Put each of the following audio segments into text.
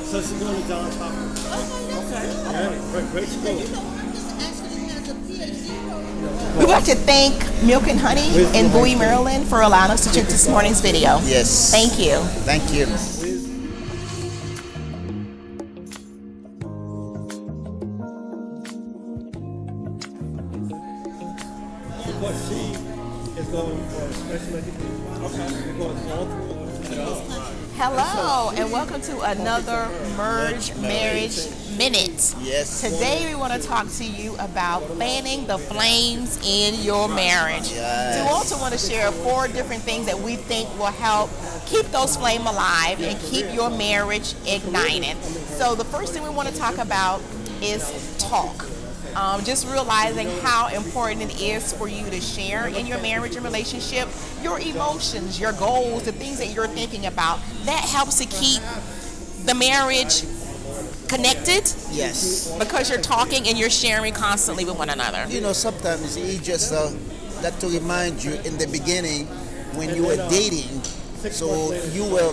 So she's going to Johns Hopkins. Okay. Great school. We'd like to thank Milk and Honey in Bowie, Maryland for allowing us to shoot this morning's video. Yes. Thank you. Thank you. But she is going for special education. Okay. Because all through Hello, and welcome to another M.E.R.G.E Marriage Minute. Yes. Today we want to talk to you about fanning the flames in your marriage. Yes. So we also want to share 4 different things that we think will help keep those flames alive and keep your marriage ignited. So the first thing we want to talk about is talk. Just realizing how important it is for you to share in your marriage and relationship your emotions, your goals, the things that you're thinking about. That helps to keep the marriage connected. Yes. Because you're talking and you're sharing constantly with one another. You know, sometimes he just got to remind you in the beginning when you were dating. So you were,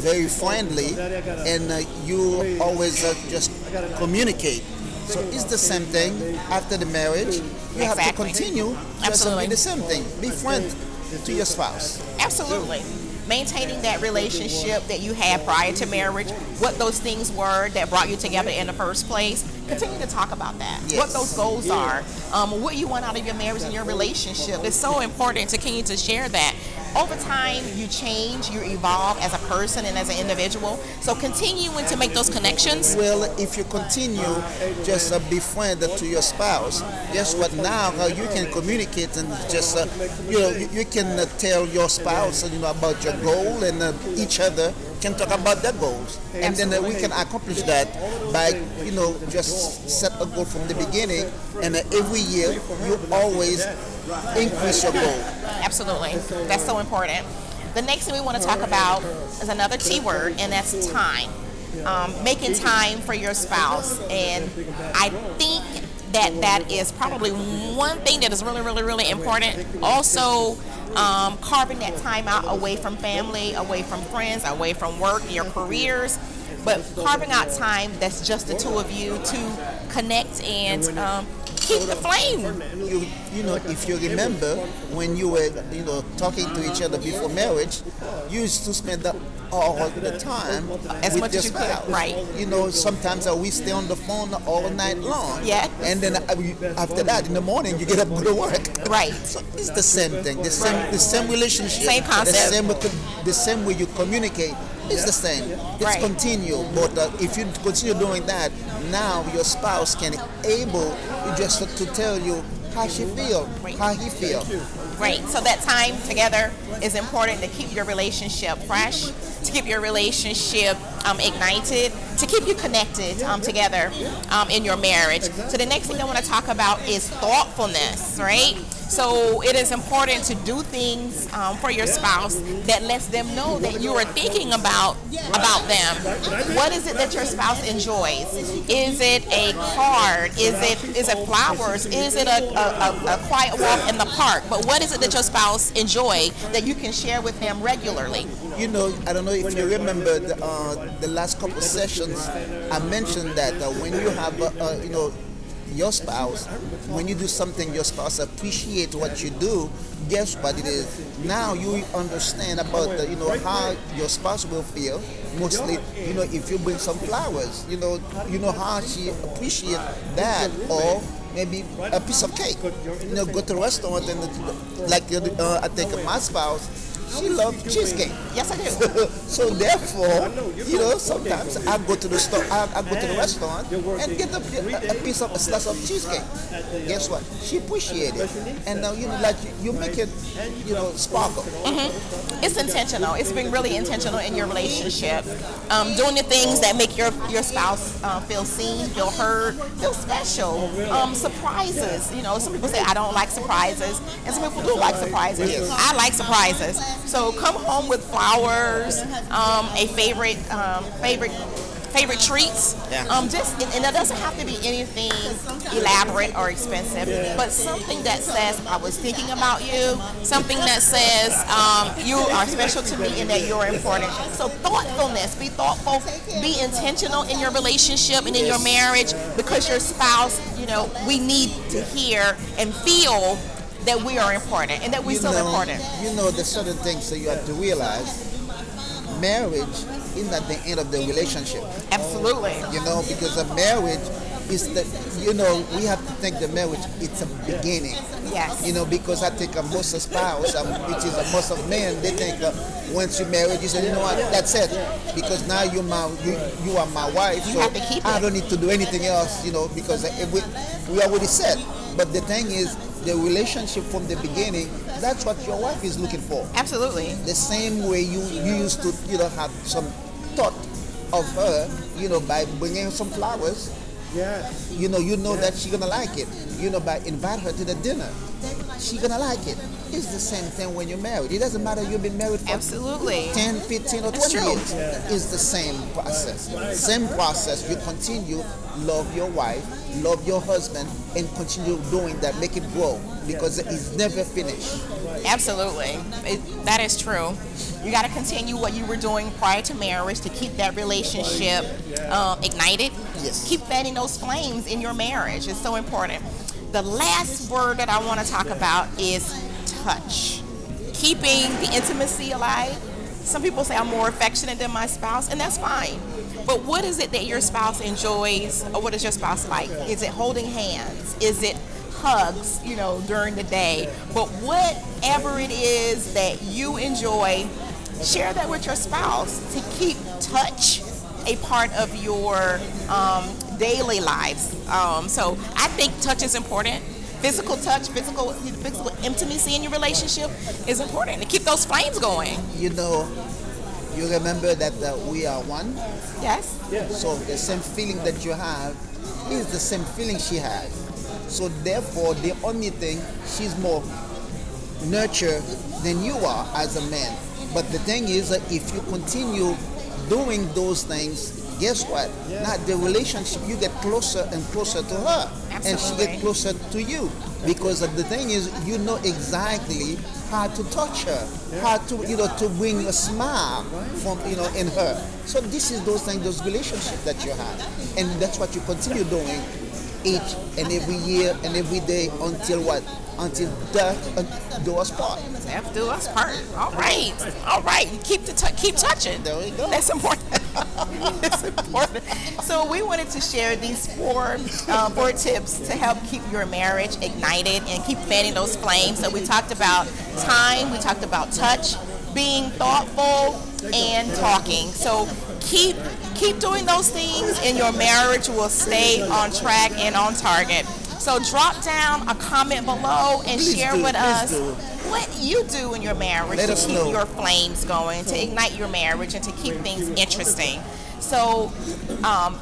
very friendly, and you always just communicate. So it's the same thing after the marriage. You have to continue just to be the same thing. Be friend to your spouse. Absolutely. Maintaining that relationship that you had prior to marriage, what those things were that brought you together in the first place. Continue to talk about that. Yes. What those goals are, what you want out of your marriage and your relationship. It's so important to continue to share that. Over time, you change, you evolve as a person and as an individual. So continuing to make those connections. Well, if you continue just be friend to your spouse, guess what? Now you can communicate and just you can tell your spouse about your goal, and each other can talk about their goals, and then we can accomplish that by just set a goal from the beginning, and every year you always increase your goal. Absolutely. That's so important. The next thing we want to talk about is another T word, and that's time. Making time for your spouse. And I think that is probably one thing that is really, really, really important. Also, carving that time out away from family, away from friends, away from work, your careers. But carving out time that's just the two of you to connect and keep the flame. If you remember when you were, talking to each other before marriage, you used to spend all the time as with much your as you spouse. could. Right. Sometimes we stay on the phone all night long. Yeah. And then after that, in the morning, you get up and go to work. Right. So it's the same thing. The same relationship. Same concept. The same way you communicate. It's the same. It's Right. continue. But if you continue doing that, now your spouse can able just to tell you how she feel, how he feel. Right. So that time together is important to keep your relationship fresh, to keep your relationship ignited, to keep you connected together in your marriage. So the next thing I want to talk about is thoughtfulness, right? So it is important to do things for your spouse that lets them know that you are thinking about them. What is it that your spouse enjoys? Is it a card? Is it flowers? Is it a quiet walk in the park? But what is it that your spouse enjoy that you can share with them regularly? I don't know if you remember the last couple of sessions. I mentioned that when you have your spouse, when you do something your spouse appreciate what you do, guess what it is? Now you understand about how your spouse will feel. Mostly, if you bring some flowers, you know how she appreciate that, or maybe a piece of cake. Go to a restaurant and I think my spouse, she loves cheesecake. Yes, I do. So therefore, sometimes I go to the store, I go to the restaurant and get a slice of cheesecake. Guess what? She appreciates it, and you make it, sparkle. Mm-hmm. It's intentional. It's been really intentional in your relationship. Doing the things that make your spouse feel seen, feel heard, feel special. Surprises. Some people say I don't like surprises, and some people do like surprises. Yes. I like surprises. So come home with flowers, a favorite favorite treats. Yeah. And it doesn't have to be anything elaborate or expensive, but something that says I was thinking about you, something that says you are special to me and that you're important. So thoughtfulness, be thoughtful, be intentional in your relationship and in your marriage, because your spouse, we need to hear and feel that we are important and that we feel important. There's certain things that you have to realize. Marriage is not the end of the relationship. Absolutely. Because a marriage is we have to think the marriage, it's a beginning. Yes. Because I think most of spouse, which is most of men, they think once you're married, you say, you know what, that's it. Because now you are my wife, You so have to keep I it. don't need to do anything else, because we already said. But the thing is, the relationship from the beginning, that's what your wife is looking for. Absolutely. The same way you used to, have some thought of her, by bringing her some flowers. Yes. That she's gonna like it. By invite her to the dinner, she's gonna like it. It's the same thing when you're married. It doesn't matter you've been married for Absolutely. 10, 15, or That's 20 true. years. It's the same process. Same process. You continue, love your wife, love your husband, and continue doing that. Make it grow, because it's never finished. Absolutely. That is true. You got to continue what you were doing prior to marriage to keep that relationship ignited. Yes. Keep fanning those flames in your marriage. It's so important. The last word that I want to talk about is touch. Keeping the intimacy alive. Some people say I'm more affectionate than my spouse, and that's fine. But what is it that your spouse enjoys, or what is your spouse like? Is it holding hands? Is it hugs, during the day? But whatever it is that you enjoy, share that with your spouse to keep touch a part of your daily lives. So I think touch is important. Physical touch, physical intimacy in your relationship is important to keep those flames going. You remember that we are one. Yes. So the same feeling that you have is the same feeling she has. So therefore, the only thing, she's more nurtured than you are as a man. But the thing is that if you continue doing those things, guess what? Now the relationship, you get closer and closer to her. Absolutely. And she get closer to you. Because the thing is, you know exactly how to touch her, how to, to bring a smile from, in her. So this is those things, those relationships that you have. And that's what you continue doing each and every year and every day until what? Until death do us part. Death do us part. All right. Keep touching. There we go. That's important. It's important. So we wanted to share these four tips to help keep your marriage ignited and keep fanning those flames. So we talked about time, we talked about touch, being thoughtful, and talking. So keep doing those things, and your marriage will stay on track and on target. So drop down a comment below and share with us what you do in your marriage to keep your flames going, to ignite your marriage, and to keep things interesting. So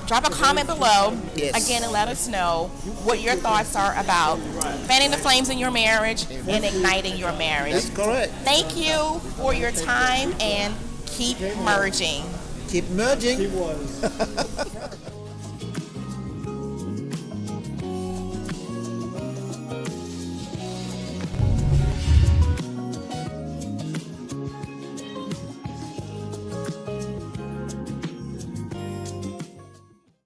drop a comment below, again, and let us know what your thoughts are about fanning the flames in your marriage and igniting your marriage. That's correct. Thank you for your time, and keep merging. Keep merging. He was.